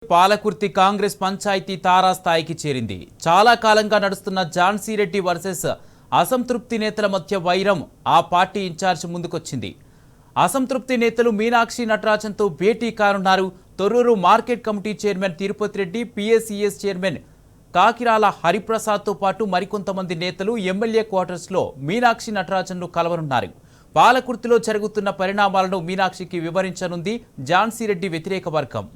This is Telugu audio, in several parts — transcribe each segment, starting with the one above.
పాలకుర్తి కాంగ్రెస్ పంచాయతీ తారాస్థాయికి చేరింది. చాలా కాలంగా నడుస్తున్న ఝాన్సీ రెడ్డి వర్సెస్ అసంతృప్తి నేతల మధ్య వైరం ఆ పార్టీ ఇన్ఛార్జ్ ముందుకొచ్చింది. అసంతృప్తి నేతలు మీనాక్షి నటరాజన్తో భేటీ కానున్నారు. Thorrur market committee chairman Tirupati Reddy, PSCS chairman Kakirala హరిప్రసాద్తో పాటు మరికొంతమంది నేతలు ఎమ్మెల్యే క్వార్టర్స్లో మీనాక్షి నటరాజన్ను కలవనున్నారు. పాలకుర్తిలో జరుగుతున్న పరిణామాలను మీనాక్షికి వివరించనుంది ఝాన్సీ రెడ్డి వ్యతిరేక వర్గం.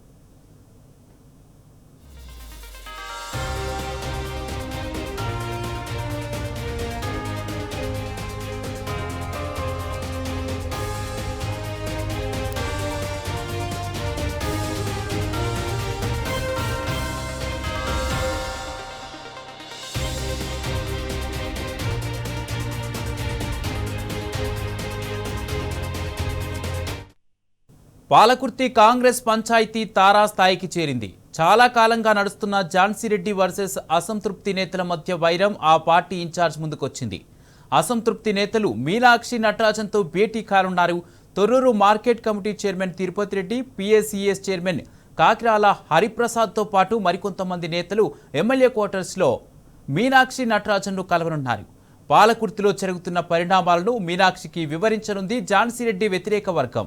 పాలకుర్తి కాంగ్రెస్ పంచాయతీ తారాస్థాయికి చేరింది. చాలా కాలంగా నడుస్తున్న ఝాన్సీ రెడ్డి వర్సెస్ అసంతృప్తి నేతల మధ్య వైరం ఆ పార్టీ ఇన్ఛార్జ్ ముందుకొచ్చింది. అసంతృప్తి నేతలు మీనాక్షి నటరాజన్తో భేటీ కానున్నారు. Thorrur market committee chairman Tirupati Reddy, PSCS chairman Kakirala హరిప్రసాద్తో పాటు మరికొంతమంది నేతలు ఎమ్మెల్యే క్వార్టర్స్లో మీనాక్షి నటరాజన్ను కలవనున్నారు. పాలకుర్తిలో జరుగుతున్న పరిణామాలను మీనాక్షికి వివరించనుంది ఝాన్సీ రెడ్డి వ్యతిరేక వర్గం.